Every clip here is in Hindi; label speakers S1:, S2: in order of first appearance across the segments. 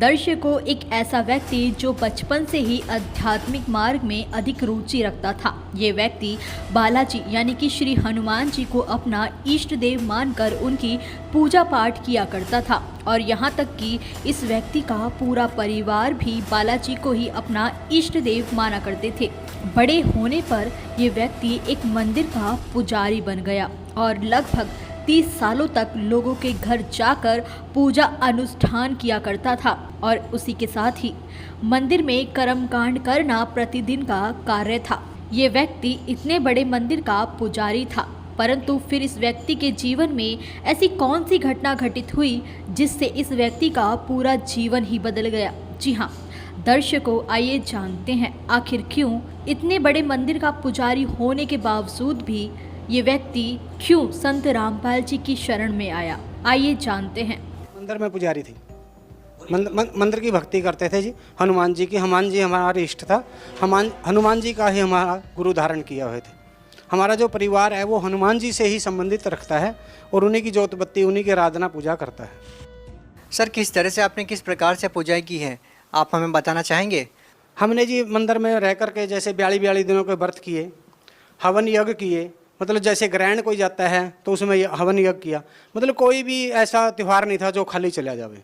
S1: दर्शकों, एक ऐसा व्यक्ति जो बचपन से ही आध्यात्मिक मार्ग में अधिक रुचि रखता था। ये व्यक्ति बालाजी यानी कि श्री हनुमान जी को अपना इष्ट देव मानकर उनकी पूजा पाठ किया करता था और यहाँ तक कि इस व्यक्ति का पूरा परिवार भी बालाजी को ही अपना इष्ट देव माना करते थे। बड़े होने पर ये व्यक्ति एक मंदिर का पुजारी बन गया और लगभग 30 सालों तक लोगों के घर जाकर पूजा अनुष्ठान किया करता था और उसी के साथ ही मंदिर में कर्मकांड करना प्रतिदिन का कार्य था। ये व्यक्ति इतने बड़े मंदिर का पुजारी था, परंतु फिर इस व्यक्ति के जीवन में ऐसी कौन सी घटना घटित हुई जिससे इस व्यक्ति का पूरा जीवन ही बदल गया। जी हाँ दर्शकों, आइए जानते हैं आखिर क्यों इतने बड़े मंदिर का पुजारी होने के बावजूद भी ये व्यक्ति क्यों संत रामपाल जी की शरण में आया। आइए जानते हैं।
S2: मंदिर में पुजारी थी, मंदिर की भक्ति करते थे जी, हनुमान जी की। हनुमान जी हमारे इष्ट था, हनुमान जी का ही हमारा गुरु धारण किया हुए थे। हमारा जो परिवार है वो हनुमान जी से ही संबंधित रखता है और उन्हीं की जोत बत्ती, उन्हीं की आराधना पूजा करता है।
S3: सर, किस तरह से आपने किस प्रकार से पूजाएं की है, आप हमें बताना चाहेंगे?
S2: हमने जी मंदिर में रह कर के जैसे 42 दिनों के व्रत किए, हवन यज्ञ किए, मतलब जैसे ग्रहण कोई जाता है तो उसमें हवन यज्ञ किया। मतलब कोई भी ऐसा त्यौहार नहीं था जो खाली चला जावे।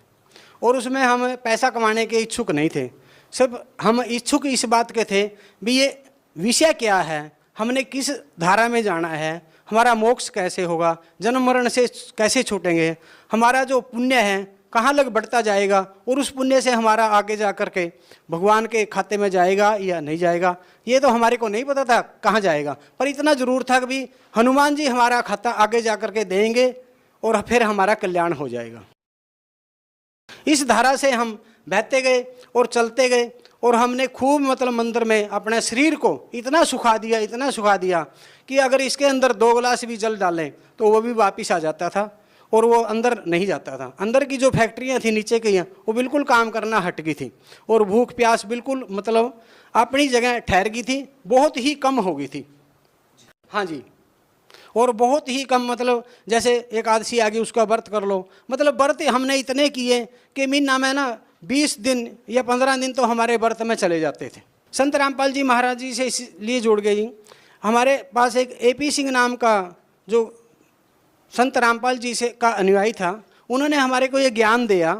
S2: और उसमें हम पैसा कमाने के इच्छुक नहीं थे, सिर्फ हम इच्छुक इस बात के थे भी ये विषय क्या है, हमने किस धारा में जाना है, हमारा मोक्ष कैसे होगा, जन्म मरण से कैसे छूटेंगे, हमारा जो पुण्य है कहाँ लग बढ़ता जाएगा और उस पुण्य से हमारा आगे जा कर के भगवान के खाते में जाएगा या नहीं जाएगा, ये तो हमारे को नहीं पता था कहाँ जाएगा। पर इतना ज़रूर था कि भी हनुमान जी हमारा खाता आगे जा कर के देंगे और फिर हमारा कल्याण हो जाएगा। इस धारा से हम बहते गए और चलते गए और हमने खूब मतलब मंदिर में अपने शरीर को इतना सुखा दिया कि अगर इसके अंदर 2 गिलास भी जल डालें तो वो भी वापिस आ जाता था और वो अंदर नहीं जाता था। अंदर की जो फैक्ट्रियां थी नीचे की वो बिल्कुल काम करना हट गई थी और भूख प्यास बिल्कुल मतलब अपनी जगह ठहर गई थी, बहुत ही कम हो गई थी। हाँ जी, और बहुत ही कम, मतलब जैसे एकादशी आ गई उसका व्रत कर लो, मतलब व्रत हमने इतने किए कि महीना में ना 20 दिन या 15 दिन तो हमारे व्रत में चले जाते थे। संत रामपाल जी महाराज जी से इसलिए जुड़ गई। हमारे पास एक AP सिंह नाम का जो संत रामपाल जी से का अनुयायी था, उन्होंने हमारे को ये ज्ञान दिया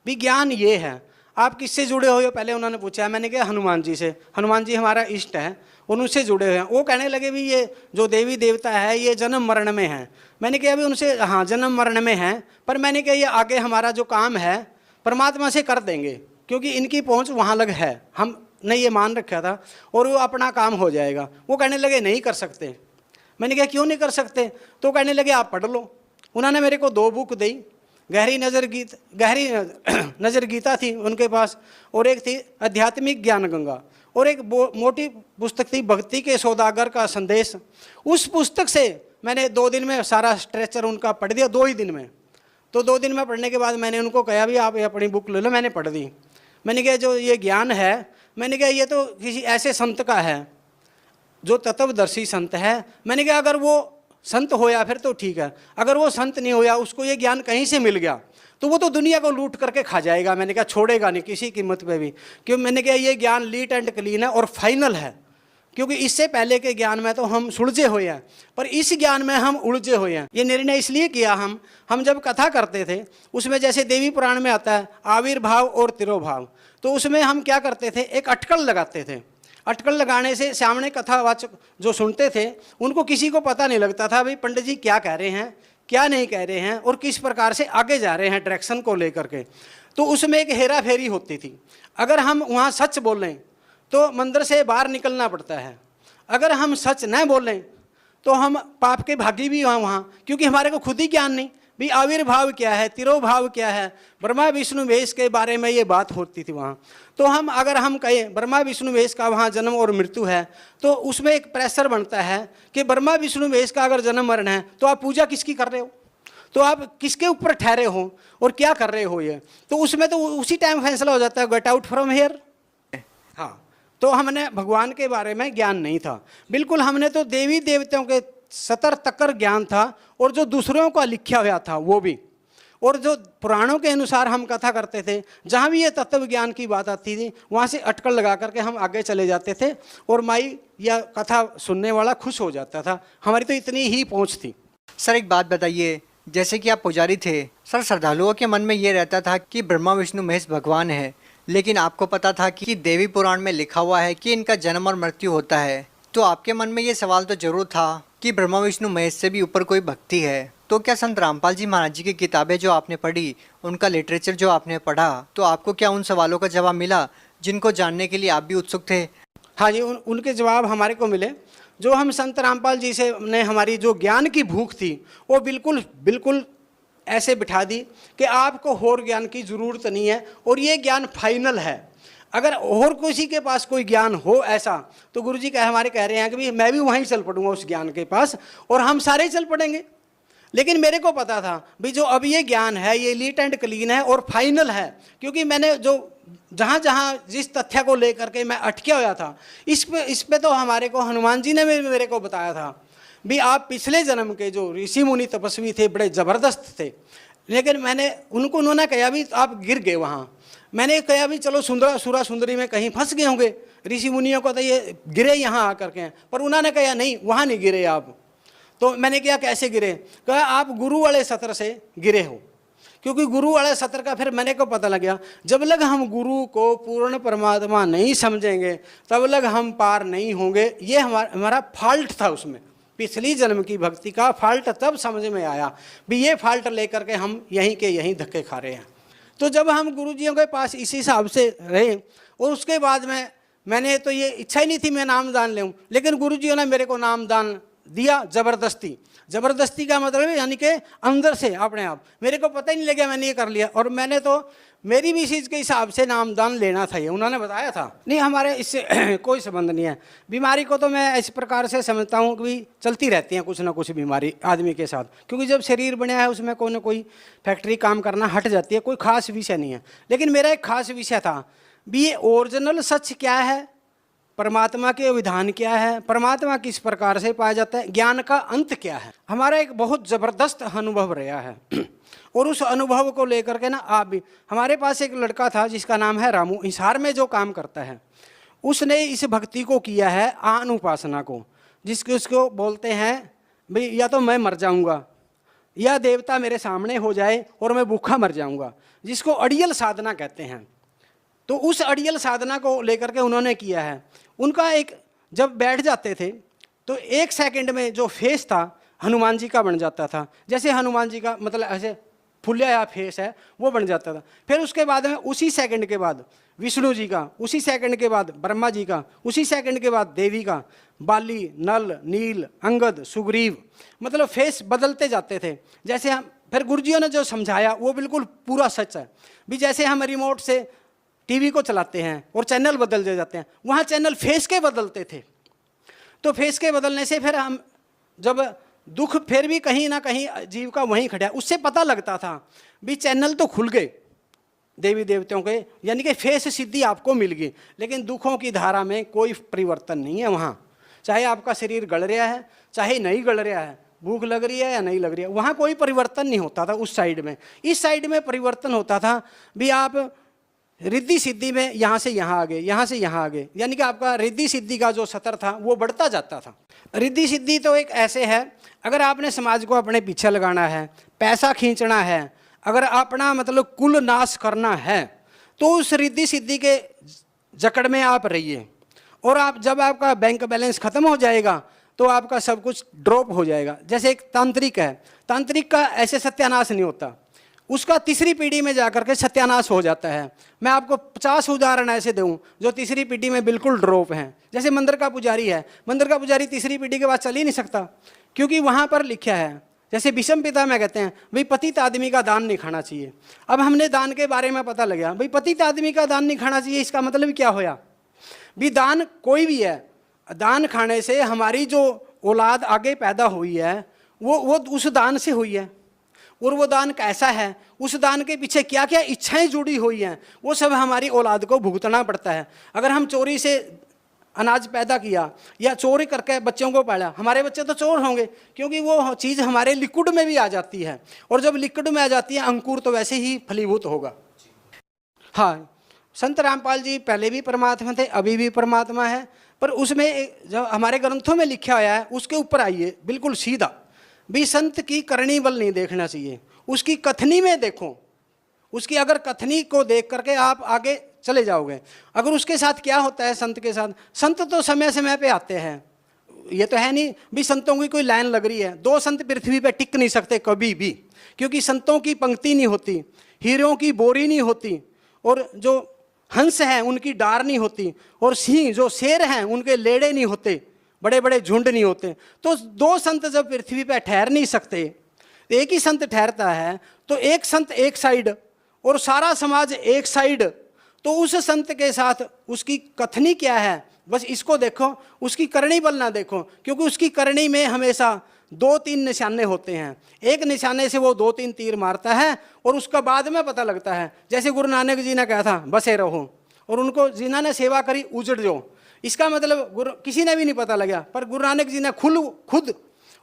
S2: भी ज्ञान ये है, आप किससे जुड़े हुए हो? पहले उन्होंने पूछा, मैंने कहा हनुमान जी से, हनुमान जी हमारा इष्ट है और उनसे जुड़े हुए हैं। वो कहने लगे भी ये जो देवी देवता है ये जन्म मरण में है। मैंने कहा अभी उनसे, हाँ जन्म मरण में है, पर मैंने कहा ये आगे हमारा जो काम है परमात्मा से कर देंगे क्योंकि इनकी पहुँच वहाँ लग है, हमने ये मान रखा था और वो अपना काम हो जाएगा। वो कहने लगे नहीं कर सकते। मैंने कहा क्यों नहीं कर सकते? तो कहने लगे आप पढ़ लो। उन्होंने मेरे को 2 बुक दी, गहरी नज़र गीता थी उनके पास और एक थी आध्यात्मिक ज्ञान गंगा और एक मोटी पुस्तक थी भक्ति के सौदागर का संदेश। उस पुस्तक से मैंने 2 दिन में सारा स्ट्रेचर उनका पढ़ दिया, 2 ही दिन में। तो 2 दिन में पढ़ने के बाद मैंने उनको कहा भी आप ये अपनी बुक ले लो, मैंने पढ़ दी। मैंने कहा जो ये ज्ञान है, मैंने कहा ये तो किसी ऐसे संत का है जो तत्वदर्शी संत है। मैंने कहा अगर वो संत होया फिर तो ठीक है, अगर वो संत नहीं होया, उसको ये ज्ञान कहीं से मिल गया तो वो तो दुनिया को लूट करके खा जाएगा। मैंने कहा छोड़ेगा नहीं किसी कीमत पे भी, क्यों? मैंने कहा ये ज्ञान लीट एंड क्लीन है और फाइनल है, क्योंकि इससे पहले के ज्ञान में तो हम सुलझे हुए हैं पर इस ज्ञान में हम उलझे हुए हैं। ये निर्णय इसलिए किया, हम जब कथा करते थे उसमें जैसे देवी पुराण में आता है आविर्भाव और तिरोभाव, तो उसमें हम क्या करते थे, एक अटकल लगाते थे। अटकल लगाने से सामने कथावाचक जो सुनते थे उनको किसी को पता नहीं लगता था भाई पंडित जी क्या कह रहे हैं, क्या नहीं कह रहे हैं और किस प्रकार से आगे जा रहे हैं डायरेक्शन को लेकर के। तो उसमें एक हेरा फेरी होती थी। अगर हम वहाँ सच बोलें तो मंदिर से बाहर निकलना पड़ता है, अगर हम सच न बोलें तो हम पाप के भागी भी वहाँ, क्योंकि हमारे को खुद ही ज्ञान नहीं भी आविर्भाव क्या है, तिरोभाव क्या है, ब्रह्मा विष्णु महेश के बारे में ये बात होती थी वहाँ। तो अगर हम कहें ब्रह्मा विष्णु महेश का वहाँ जन्म और मृत्यु है तो उसमें एक प्रेशर बनता है कि ब्रह्मा विष्णु महेश का अगर जन्म मरण है तो आप पूजा किसकी कर रहे हो, तो आप किसके ऊपर ठहरे हो और क्या कर रहे हो ये। तो उसमें तो उसी टाइम फैसला हो जाता है, गेट आउट फ्रॉम हेयर। हाँ, तो हमने भगवान के बारे में ज्ञान नहीं था बिल्कुल, हमने तो देवी देवताओं के 70 तक ज्ञान था और जो दूसरों का लिखा हुआ था वो भी, और जो पुराणों के अनुसार हम कथा करते थे, जहाँ भी ये तत्व ज्ञान की बात आती थी वहाँ से अटकल लगा करके हम आगे चले जाते थे और माई या कथा सुनने वाला खुश हो जाता था। हमारी तो इतनी ही पहुँच थी।
S3: सर एक बात बताइए, जैसे कि आप पुजारी थे सर, श्रद्धालुओं के मन में ये रहता था कि ब्रह्मा विष्णु महेश भगवान है, लेकिन आपको पता था कि देवी पुराण में लिखा हुआ है कि इनका जन्म और मृत्यु होता है, तो आपके मन में ये सवाल तो जरूर था कि ब्रह्मा विष्णु महेश से भी ऊपर कोई भक्ति है। तो क्या संत रामपाल जी महाराज जी की किताबें जो आपने पढ़ी, उनका लिटरेचर जो आपने पढ़ा, तो आपको क्या उन सवालों का जवाब मिला जिनको जानने के लिए आप भी उत्सुक थे?
S2: हाँ जी, उनके जवाब हमारे को मिले। जो हम संत रामपाल जी से ने हमारी जो ज्ञान की भूख थी वो बिल्कुल बिल्कुल ऐसे बिठा दी कि आपको और ज्ञान की ज़रूरत नहीं है और ये ज्ञान फाइनल है। अगर और किसी के पास कोई ज्ञान हो ऐसा तो गुरुजी हमारे कह रहे हैं कि भी मैं भी वहीं चल पड़ूंगा उस ज्ञान के पास और हम सारे चल पड़ेंगे। लेकिन मेरे को पता था भी जो अब ये ज्ञान है ये लीट एंड क्लीन है और फाइनल है, क्योंकि मैंने जो जहाँ जहाँ जिस तथ्य को लेकर के मैं अटके हुआ था इस पे तो हमारे को हनुमान जी ने मेरे को बताया था भी आप पिछले जन्म के जो ऋषि मुनि तपस्वी थे बड़े ज़बरदस्त थे, लेकिन मैंने उन्होंने कहा भी आप गिर गए वहाँ। मैंने कहा भी चलो सुरा सुंदरी में कहीं फंस गए होंगे, ऋषि मुनियों को तो ये गिरे यहाँ आकर के, पर उन्होंने कहा नहीं वहाँ नहीं गिरे आप। तो मैंने कहा कैसे गिरे? कहा आप गुरु वाले सत्र से गिरे हो, क्योंकि गुरु वाले सत्र का फिर मैंने को पता लग गया जब लग हम गुरु को पूर्ण परमात्मा नहीं समझेंगे तब लग हम पार नहीं होंगे। ये हमारा फॉल्ट था, उसमें पिछली जन्म की भक्ति का फॉल्ट तब समझ में आया भी ये फॉल्ट लेकर के हम यहीं के यहीं धक्के खा रहे हैं। तो जब हम गुरुजियों के पास इसी हिसाब से रहे और उसके बाद में मैंने तो ये इच्छा ही नहीं थी मैं नामदान लेऊँ, लेकिन गुरुजियों ने मेरे को नामदान दिया ज़बरदस्ती। ज़बरदस्ती का मतलब है यानी कि अंदर से अपने आप, मेरे को पता ही नहीं लगा मैंने ये कर लिया। और मैंने तो मेरी भी चीज़ के हिसाब से नामदान लेना था, ये उन्होंने बताया था। नहीं हमारे इससे कोई संबंध नहीं है। बीमारी को तो मैं इस प्रकार से समझता हूँ कि चलती रहती हैं कुछ ना कुछ बीमारी आदमी के साथ, क्योंकि जब शरीर बना है उसमें कोई ना कोई फैक्ट्री काम करना हट जाती है, कोई खास विषय नहीं है। लेकिन मेरा एक खास विषय था भी ये ओरिजिनल सच क्या है, परमात्मा के विधान क्या है, परमात्मा किस प्रकार से पाया जाता है, ज्ञान का अंत क्या है। हमारा एक बहुत ज़बरदस्त अनुभव रहा है और उस अनुभव को लेकर के ना आप भी, हमारे पास एक लड़का था जिसका नाम है रामू, हिसार में जो काम करता है, उसने इस भक्ति को किया है आन उपासना को, जिसके उसको बोलते हैं भाई या तो मैं मर जाऊंगा या देवता मेरे सामने हो जाए और मैं भूखा मर जाऊंगा, जिसको अड़ियल साधना कहते हैं। तो उस अड़ियल साधना को लेकर के उन्होंने किया है। उनका एक जब बैठ जाते थे तो 1 सेकंड में जो फेस था हनुमान जी का बन जाता था, जैसे हनुमान जी का मतलब ऐसे फुल्ला फेस है वो बन जाता था। फिर उसके बाद में उसी सेकंड के बाद विष्णु जी का, उसी सेकंड के बाद ब्रह्मा जी का, उसी सेकंड के बाद देवी का, बाली, नल, नील, अंगद, सुग्रीव, मतलब फेस बदलते जाते थे। जैसे हम फिर गुरुजियों ने जो समझाया वो बिल्कुल पूरा सच है भी। जैसे हम रिमोट से टीवी को चलाते हैं और चैनल बदल जाते हैं, वहाँ चैनल फेस के बदलते थे। तो फेस के बदलने से फिर हम जब दुख फिर भी कहीं ना कहीं जीव का वहीं खड़ा, उससे पता लगता था भी चैनल तो खुल गए देवी देवताओं के, यानी कि फेस सिद्धि आपको मिल गई, लेकिन दुखों की धारा में कोई परिवर्तन नहीं है वहाँ। चाहे आपका शरीर गल रहा है चाहे नहीं गल रहा है, भूख लग रही है या नहीं लग रही है, वहाँ कोई परिवर्तन नहीं होता था उस साइड में। इस साइड में परिवर्तन होता था भी आप रिद्धि सिद्धि में यहाँ से यहाँ आ गए, यहाँ से यहाँ आ गए, यानी कि आपका रिद्धि सिद्धि का जो सतर था वो बढ़ता जाता था। रिद्धि सिद्धि तो एक ऐसे है, अगर आपने समाज को अपने पीछे लगाना है, पैसा खींचना है, अगर अपना मतलब कुल नाश करना है तो उस रिद्धि सिद्धि के जकड़ में आप रहिए। और आप जब आपका बैंक बैलेंस खत्म हो जाएगा तो आपका सब कुछ ड्रॉप हो जाएगा। जैसे एक तांत्रिक है, तांत्रिक का ऐसे सत्यानाश नहीं होता, उसका तीसरी पीढ़ी में जाकर के सत्यानाश हो जाता है। मैं आपको 50 उदाहरण ऐसे दूं जो तीसरी पीढ़ी में बिल्कुल ड्रॉप हैं। जैसे मंदिर का पुजारी है, मंदिर का पुजारी तीसरी पीढ़ी के बाद चल ही नहीं सकता, क्योंकि वहाँ पर लिखा है, जैसे विषम पिता में कहते हैं भाई पतित आदमी का दान नहीं खाना चाहिए। अब हमने दान के बारे में पता लगा भाई पतित आदमी का दान नहीं खाना चाहिए, इसका मतलब क्या होया भी दान कोई भी है, दान खाने से हमारी जो औलाद आगे पैदा हुई है वो उस दान से हुई है। और वो दान कैसा है, उस दान के पीछे क्या क्या इच्छाएं जुड़ी हुई हैं, वो सब हमारी औलाद को भुगतना पड़ता है। अगर हम चोरी से अनाज पैदा किया या चोरी करके बच्चों को पाला, हमारे बच्चे तो चोर होंगे, क्योंकि वो चीज़ हमारे लिक्विड में भी आ जाती है, और जब लिक्विड में आ जाती है अंकुर तो वैसे ही फलीभूत होगा। हाँ, संत रामपाल जी पहले भी परमात्मा थे, अभी भी परमात्मा है, पर उसमें जब हमारे ग्रंथों में लिखा हुआ है उसके ऊपर आइए बिल्कुल सीधा, भी संत की करनी बल नहीं देखना चाहिए, उसकी कथनी में देखो, उसकी अगर कथनी को देख करके आप आगे चले जाओगे। अगर उसके साथ क्या होता है संत के साथ, संत तो समय समय पे आते हैं, ये तो है नहीं भी संतों की कोई लाइन लग रही है, दो संत पृथ्वी पे टिक नहीं सकते कभी भी, क्योंकि संतों की पंक्ति नहीं होती, हीरों की बोरी नहीं होती, और जो हंस हैं उनकी डार नहीं होती, और सिंह जो शेर हैं उनके लेड़े नहीं होते, बड़े बड़े झुंड नहीं होते। तो दो संत जब पृथ्वी पे ठहर नहीं सकते, एक ही संत ठहरता है, तो एक संत एक साइड और सारा समाज एक साइड, तो उस संत के साथ उसकी कथनी क्या है बस इसको देखो, उसकी करनी बल ना देखो, क्योंकि उसकी करनी में हमेशा 2-3 निशाने होते हैं, एक निशाने से वो 2-3 तीर मारता है और उसका बाद में पता लगता है। जैसे गुरु नानक जी ने कहा था बसे रहो, और उनको जिन्होंने सेवा करी उजड़ जाओ, इसका मतलब गुरु किसी ने भी नहीं पता लगा, पर गुरु नानक जी ने खुद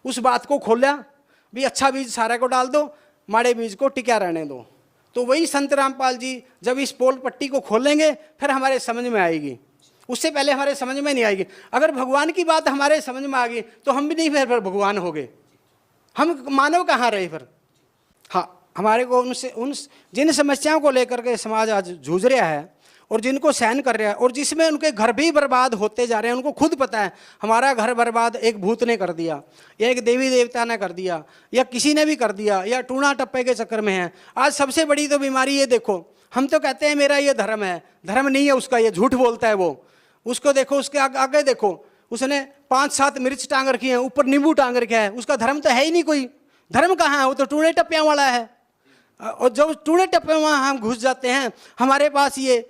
S2: उस बात को खोला भी अच्छा बीज सारे को डाल दो, माड़े बीज को टिका रहने दो। तो वही संत रामपाल जी जब इस पोल पट्टी को खोलेंगे फिर हमारे समझ में आएगी, उससे पहले हमारे समझ में नहीं आएगी। अगर भगवान की बात हमारे समझ में आ गई तो हम भी नहीं फिर भगवान हो गए, हम मानव कहाँ रहे फिर। हाँ, हमारे को उन जिन समस्याओं को लेकर के समाज आज जूझ रहा है और जिनको सहन कर रहा है, और जिसमें उनके घर भी बर्बाद होते जा रहे हैं, उनको खुद पता है हमारा घर बर्बाद एक भूत ने कर दिया, या एक देवी देवता ने कर दिया, या किसी ने भी कर दिया, या टूणा टप्पे के चक्कर में है। आज सबसे बड़ी तो बीमारी ये देखो, हम तो कहते हैं मेरा ये धर्म है, धर्म नहीं है उसका, ये झूठ बोलता है वो। उसको देखो, उसके आगे देखो, उसने 5-7 मिर्च टांग रखी है, ऊपर नींबू टांग रखा है, उसका धर्म तो है ही नहीं कोई। धर्म कहाँ है, वो तो टूणे टप्पियाँ वाला है। और जब टूणे टप्पे वहाँ हम घुस जाते हैं, हमारे पास ये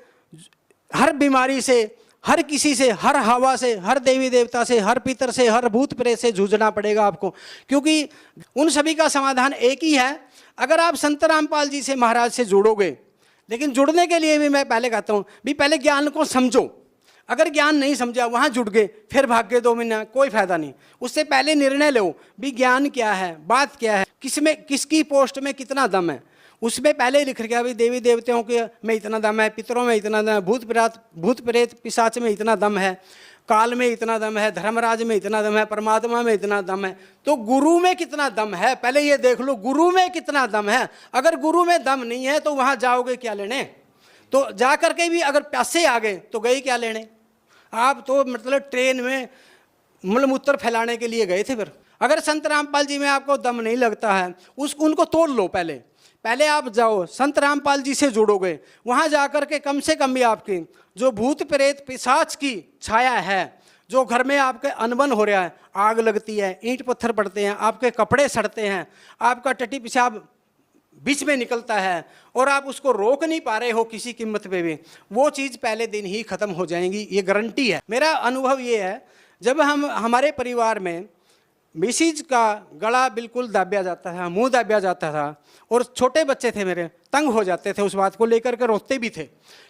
S2: हर बीमारी से, हर किसी से, हर हवा से, हर देवी देवता से, हर पितर से, हर भूत प्रेत से जूझना पड़ेगा आपको, क्योंकि उन सभी का समाधान एक ही है। अगर आप संत रामपाल जी से महाराज से जुड़ोगे, लेकिन जुड़ने के लिए भी मैं पहले कहता हूँ भी पहले ज्ञान को समझो। अगर ज्ञान नहीं समझा, वहाँ जुड़ गए, फिर भाग गए 2 महीना, कोई फायदा नहीं। उससे पहले निर्णय लो भी ज्ञान क्या है, बात क्या है, किसमें किसकी पोस्ट में कितना दम है, उसमें पहले ही लिख गया भी देवी देवताओं के में इतना दम है, पितरों में इतना दम है, भूत प्रेत पिशाच में इतना दम है, काल में इतना दम है, धर्मराज में इतना दम है, परमात्मा में इतना दम है। तो गुरु में कितना दम है पहले ये देख लो, गुरु में कितना दम है। अगर गुरु में दम नहीं है तो वहाँ जाओगे क्या लेने, तो जा करके भी अगर प्यासे आ गए तो गए क्या लेने। आप तो मतलब ट्रेन में मलमूत्र फैलाने के लिए गए थे। फिर अगर संत रामपाल जी में आपको दम नहीं लगता है, उनको तोड़ लो। पहले आप जाओ, संत रामपाल जी से जुड़ोगे, वहाँ जाकर के कम से कम भी आपकी जो भूत प्रेत पिशाच की छाया है, जो घर में आपके अनबन हो रहा है, आग लगती है, ईंट पत्थर पड़ते हैं, आपके कपड़े सड़ते हैं, आपका टट्टी पेशाब बीच में निकलता है और आप उसको रोक नहीं पा रहे हो किसी कीमत पे भी, वो चीज़ पहले दिन ही ख़त्म हो जाएंगी, ये गारंटी है। मेरा अनुभव ये है, जब हमारे परिवार में मिसिज का गला बिल्कुल दाबिया जाता था, मुंह दाबिया जाता था, और छोटे बच्चे थे मेरे, तंग हो जाते थे, उस बात को लेकर के रोते भी थे,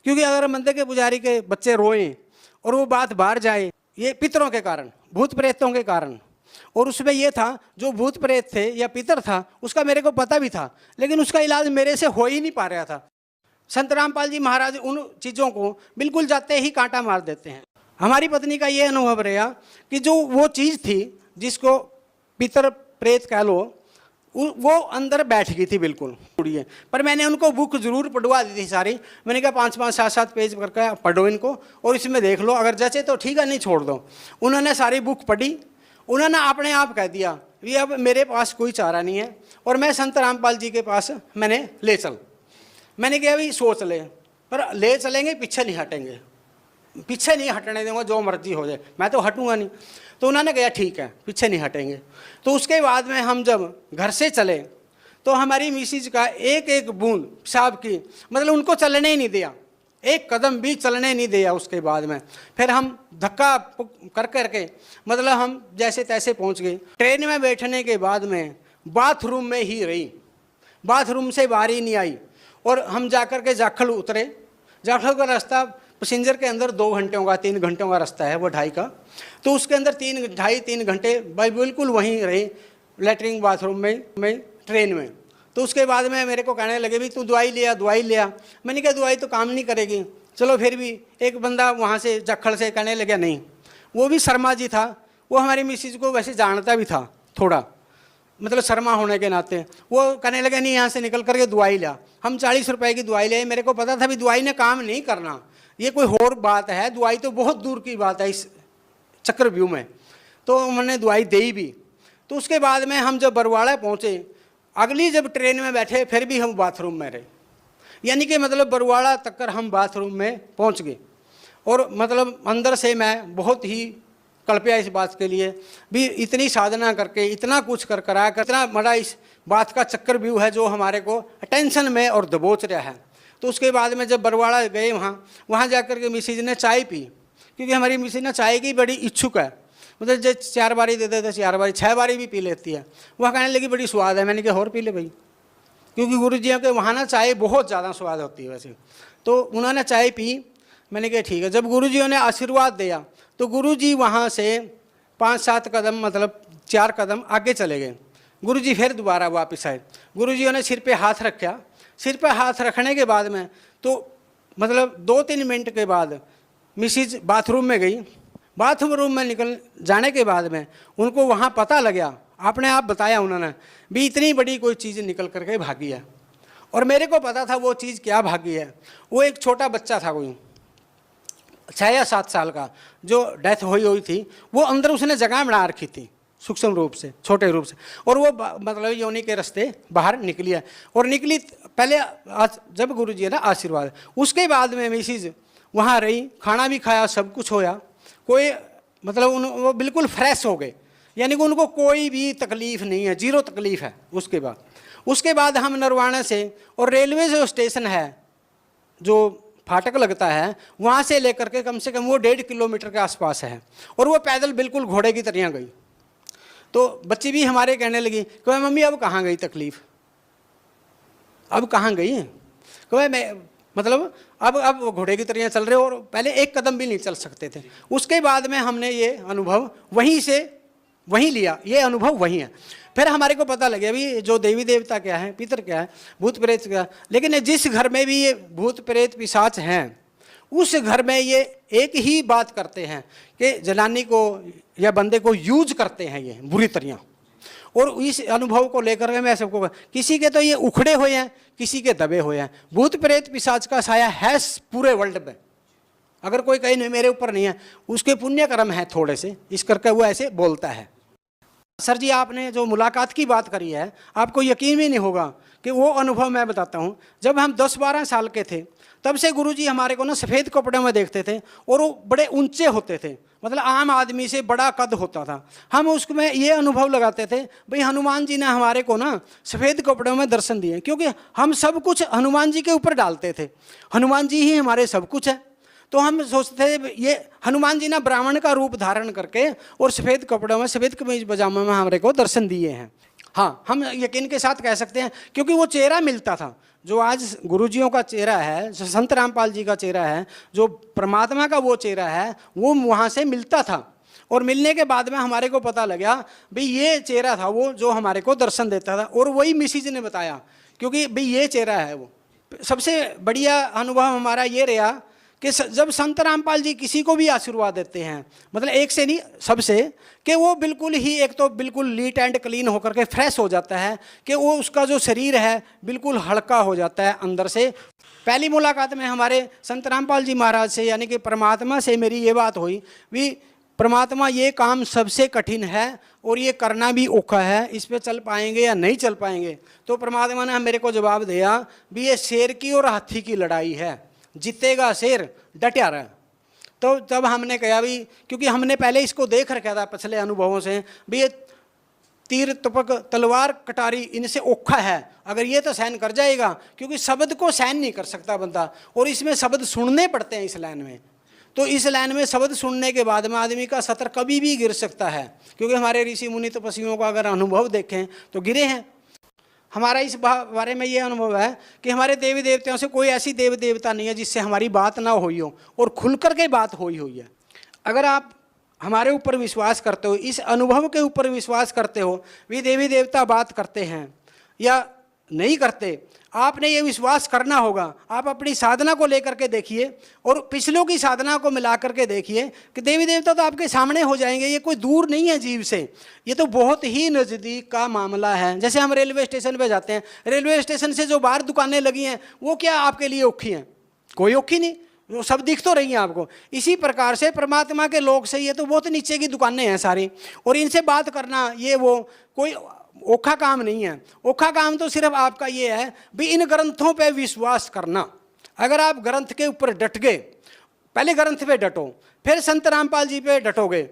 S2: क्योंकि अगर मंदिर के पुजारी के बच्चे रोएं और वो बात बाहर जाए, ये पितरों के कारण, भूत प्रेतों के कारण। और उसमें ये था, जो भूत प्रेत थे या पितर था, उसका मेरे को पता भी था, लेकिन उसका इलाज मेरे से हो ही नहीं पा रहा था। संत रामपाल जी महाराज उन चीज़ों को बिल्कुल जाते ही कांटा मार देते हैं। हमारी पत्नी का ये अनुभव रहा कि जो वो चीज़ थी जिसको पितर प्रेत कह लो, वो अंदर बैठ गई थी बिल्कुल उड़िए। पर मैंने उनको बुक जरूर पढ़वा दी थी सारी। मैंने कहा 5-5, 7-7 पेज करके पढ़ो इनको और इसमें देख लो, अगर जैसे तो ठीक है, नहीं छोड़ दो। उन्होंने सारी बुक पढ़ी, उन्होंने अपने आप कह दिया कि अब मेरे पास कोई चारा नहीं है, और मैं संत रामपाल जी के पास मैंने ले चल। मैंने कहा भाई सोच ले, पर ले चलेंगे, पीछे नहीं हटेंगे, पीछे नहीं हटने देंगे, जो मर्जी हो जाए, मैं तो हटूंगा नहीं। तो उन्होंने कहा ठीक है, पीछे नहीं हटेंगे। तो उसके बाद में हम जब घर से चले तो हमारी मिसिज का एक एक बूंद पेशाब की, मतलब उनको चलने ही नहीं दिया, एक कदम भी चलने नहीं दिया। उसके बाद में फिर हम धक्का कर करके मतलब हम जैसे तैसे पहुंच गए। ट्रेन में बैठने के बाद में बाथरूम में ही रही, बाथरूम से बाहर ही नहीं आई। और हम जाकर के जाखल उतरे, जाखल का रास्ता पैसेंजर के अंदर 2 घंटों का 3 घंटों का रास्ता है वो 2.5 का, तो उसके अंदर 3 घंटे बिल्कुल वहीं रहे लेटरिन बाथरूम में ट्रेन में। तो उसके बाद में मेरे को कहने लगे भी तू दवाई लिया। मैंने कहा दवाई तो काम नहीं करेगी। चलो फिर भी एक बंदा वहाँ से जखड़ से कहने लगा नहीं, वो भी शर्मा जी था, वो हमारी मिसिज को वैसे जानता भी था थोड़ा, मतलब शर्मा होने के नाते। वो कहने लगे नहीं यहाँ से निकल करके दवाई लिया। हम 40 रुपए की दवाई ले। मेरे को पता था भी दवाई ने काम नहीं करना, ये कोई और बात है, दवाई तो बहुत दूर की बात है इस चक्रव्यूह में। तो उन्होंने दवाई दी भी। तो उसके बाद में हम जब बरवाड़ा पहुँचे, अगली जब ट्रेन में बैठे फिर भी हम बाथरूम में रहे, यानी कि मतलब बरवाड़ा तक कर हम बाथरूम में पहुँच गए। और मतलब अंदर से मैं बहुत ही कल्पया इस बात के लिए भी, इतनी साधना करके इतना कुछ करा कर इतना बड़ा इस बात का चक्रव्यूह है जो हमारे को टेंशन में और दबोच रहा है। तो उसके बाद में जब बरवाड़ा गए वहाँ जाकर के मिसिज ने चाय पी, क्योंकि हमारी मिसिज ना चाय की बड़ी इच्छुक है, मतलब जो 4 बारी दे देते 4 बारी 6 बारी भी पी लेती है। वह कहने लगी बड़ी स्वाद है। मैंने कहा और पी ले भाई, क्योंकि गुरु जी के वहाँ ना चाय बहुत ज़्यादा स्वाद होती है वैसे। तो उन्होंने चाय पी। मैंने कहा ठीक है। जब गुरु जी ने आशीर्वाद दिया तो गुरु जी वहाँ से 5-7 कदम मतलब 4 कदम आगे चले गए। गुरु जी फिर दोबारा वापस आए। गुरु जी ने सिर पे हाथ रखा। सिर पे हाथ रखने के बाद में तो मतलब 2-3 मिनट के बाद मिसिज बाथरूम में गई। बाथरूम में निकल जाने के बाद में उनको वहाँ पता लगा, अपने आप बताया उन्होंने भी इतनी बड़ी कोई चीज़ निकल करके भागी है। और मेरे को पता था वो चीज़ क्या भागी है। वो एक छोटा बच्चा था, कोई 6 या 7 साल का, जो डेथ हुई थी। वो अंदर उसने जगह बना रखी थी सूक्ष्म रूप से, छोटे रूप से, और वो मतलब योनि के रास्ते बाहर निकली है। और निकली पहले जब गुरु जी ने आशीर्वाद, उसके बाद में मिसिज वहाँ रही, खाना भी खाया, सब कुछ होया। कोई मतलब वो बिल्कुल फ्रेश हो गए, यानी कि उनको कोई भी तकलीफ नहीं है, 0 तकलीफ है। उसके बाद हम नरवाना से, और रेलवे जो स्टेशन है जो फाटक लगता है, वहाँ से लेकर के कम से कम वो 1.5 किलोमीटर के आसपास है। और वो पैदल बिल्कुल घोड़े की तरह गई। तो बच्ची भी हमारे कहने लगी कि मम्मी अब कहाँ गई तकलीफ, अब कहाँ गई है। कि मैं मतलब अब घोड़े की तरह चल रहे हो, और पहले 1 कदम भी नहीं चल सकते थे। उसके बाद में हमने ये अनुभव वहीं लिया, ये अनुभव वहीं है। फिर हमारे को पता लगे अभी जो देवी देवता क्या है, पितर क्या है, भूत प्रेत क्या है। लेकिन जिस घर में भी ये भूत प्रेत पिशाच हैं, उस घर में ये एक ही बात करते हैं कि जनानी को या बंदे को यूज करते हैं ये बुरी तरह। और इस अनुभव को लेकर के मैं सबको, किसी के तो ये उखड़े हुए हैं, किसी के दबे हुए हैं। भूत प्रेत पिशाच का साया है पूरे वर्ल्ड में। अगर कोई कहीं नहीं मेरे ऊपर नहीं है, उसके पुण्य कर्म है थोड़े से, इस करके वो ऐसे बोलता है। सर जी आपने जो मुलाकात की बात करी है, आपको यकीन भी नहीं होगा कि वो अनुभव मैं बताता हूँ। जब हम 10-12 साल के थे, तब से गुरुजी हमारे को ना सफ़ेद कपड़ों में देखते थे, और वो बड़े ऊंचे होते थे, मतलब आम आदमी से बड़ा कद होता था। हम उसमें ये अनुभव लगाते थे भाई हनुमान जी ने हमारे को ना सफ़ेद कपड़ों में दर्शन दिए, क्योंकि हम सब कुछ हनुमान जी के ऊपर डालते थे। हनुमान जी ही हमारे सब कुछ है। तो हम सोचते थे ये हनुमान जी ने ब्राह्मण का रूप धारण करके और सफ़ेद कपड़ों में, सफ़ेद कमीज पजामा में हमारे को दर्शन दिए हैं। हाँ, हम यकीन के साथ कह सकते हैं, क्योंकि वो चेहरा मिलता था जो आज गुरुजियों का चेहरा है, जो संत रामपाल जी का चेहरा है, जो परमात्मा का वो चेहरा है, वो वहाँ से मिलता था। और मिलने के बाद में हमारे को पता लगा भाई ये चेहरा था वो जो हमारे को दर्शन देता था। और वही मिसिज ने बताया, क्योंकि भाई ये चेहरा है वो। सबसे बढ़िया अनुभव हमारा ये रहा कि जब संत रामपाल जी किसी को भी आशीर्वाद देते हैं, मतलब एक से नहीं सबसे, कि वो बिल्कुल ही एक तो बिल्कुल नीट एंड क्लीन होकर के फ्रेश हो जाता है, कि वो उसका जो शरीर है बिल्कुल हल्का हो जाता है अंदर से। पहली मुलाकात में हमारे संत रामपाल जी महाराज से, यानी कि परमात्मा से मेरी ये बात हुई भी परमात्मा ये काम सबसे कठिन है और ये करना भी औखा है, इस पर चल पाएंगे या नहीं चल पाएंगे। तो परमात्मा ने मेरे को जवाब दिया भी ये शेर की और हाथी की लड़ाई है, जीतेगा शेर, डटा रहा। तो तब हमने कहा भी, क्योंकि हमने पहले इसको देख रखा था पिछले अनुभवों से भी, ये तीर तपक तलवार कटारी इनसे औखा है, अगर ये तो सहन कर जाएगा, क्योंकि शब्द को सहन नहीं कर सकता बंदा, और इसमें शब्द सुनने पड़ते हैं इस लाइन में। तो इस लाइन में शब्द सुनने के बाद में आदमी का सतर कभी भी गिर सकता है, क्योंकि हमारे ऋषि मुनि तपस्वियों का अगर अनुभव देखें तो गिरे हैं। हमारा इस बारे में ये अनुभव है कि हमारे देवी देवताओं से कोई ऐसी देव देवता नहीं है जिससे हमारी बात ना हुई हो और खुल कर के बात हुई है। अगर आप हमारे ऊपर विश्वास करते हो, इस अनुभव के ऊपर विश्वास करते हो, भी देवी देवता बात करते हैं या नहीं करते, आपने ये विश्वास करना होगा। आप अपनी साधना को लेकर के देखिए और पिछलों की साधना को मिला करके देखिए कि देवी देवता तो आपके सामने हो जाएंगे। ये कोई दूर नहीं है जीव से, ये तो बहुत ही नज़दीक का मामला है। जैसे हम रेलवे स्टेशन पे जाते हैं, रेलवे स्टेशन से जो बाहर दुकानें लगी हैं वो क्या आपके लिए औखी हैं? कोई औखी नहीं, वो सब दिख तो रही हैं आपको। इसी प्रकार से परमात्मा के लोक से ये तो बहुत नीचे की दुकानें हैं सारी, और इनसे बात करना ये वो कोई औखा काम नहीं है। औखा काम तो सिर्फ आपका ये है भी इन ग्रंथों पे विश्वास करना। अगर आप ग्रंथ के ऊपर डट गए, पहले ग्रंथ पे डटो, फिर संत रामपाल जी पे डटोगे।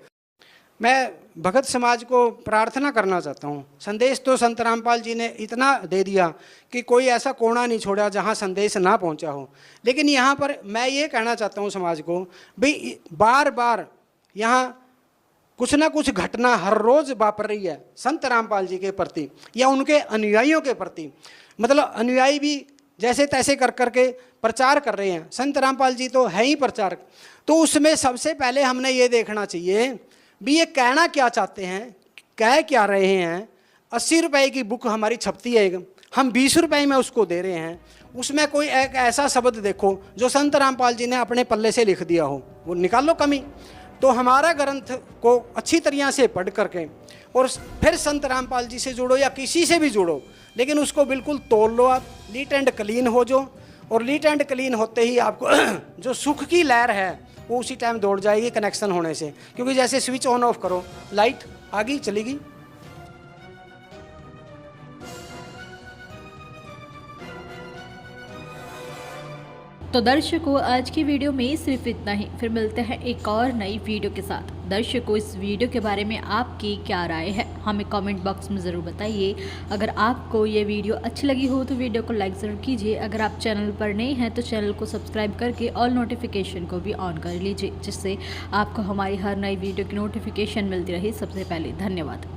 S2: मैं भगत समाज को प्रार्थना करना चाहता हूँ, संदेश तो संत रामपाल जी ने इतना दे दिया कि कोई ऐसा कोना नहीं छोड़ा जहाँ संदेश ना पहुँचा हो। लेकिन यहाँ पर मैं ये कहना चाहता हूँ समाज को, भाई बार बार यहाँ कुछ ना कुछ घटना हर रोज़ वापर रही है संत रामपाल जी के प्रति या उनके अनुयायियों के प्रति। मतलब अनुयायी भी जैसे तैसे कर करके प्रचार कर रहे हैं, संत रामपाल जी तो है ही प्रचारक। तो उसमें सबसे पहले हमने ये देखना चाहिए भी ये कहना क्या चाहते हैं, कह क्या रहे हैं। 80 रुपए की बुक हमारी छपती है, हम 20 रुपए में उसको दे रहे हैं। उसमें कोई एक ऐसा शब्द देखो जो संत रामपाल जी ने अपने पल्ले से लिख दिया हो, वो निकाल लो कमी। तो हमारा ग्रंथ को अच्छी तरह से पढ़ करके और फिर संत रामपाल जी से जुड़ो या किसी से भी जुड़ो, लेकिन उसको बिल्कुल तोड़ लो। आप नीट एंड क्लीन हो जो, और नीट एंड क्लीन होते ही आपको जो सुख की लहर है वो उसी टाइम दौड़ जाएगी कनेक्शन होने से। क्योंकि जैसे स्विच ऑन ऑफ करो, लाइट आ गई चली गई।
S1: तो दर्शकों, आज की वीडियो में सिर्फ इतना ही। फिर मिलते हैं एक और नई वीडियो के साथ। दर्शकों, इस वीडियो के बारे में आपकी क्या राय है हमें कमेंट बॉक्स में ज़रूर बताइए। अगर आपको ये वीडियो अच्छी लगी हो तो वीडियो को लाइक ज़रूर कीजिए। अगर आप चैनल पर नए हैं तो चैनल को सब्सक्राइब करके ऑल नोटिफिकेशन को भी ऑन कर लीजिए, जिससे आपको हमारी हर नई वीडियो की नोटिफिकेशन मिलती रहे सबसे पहले। धन्यवाद।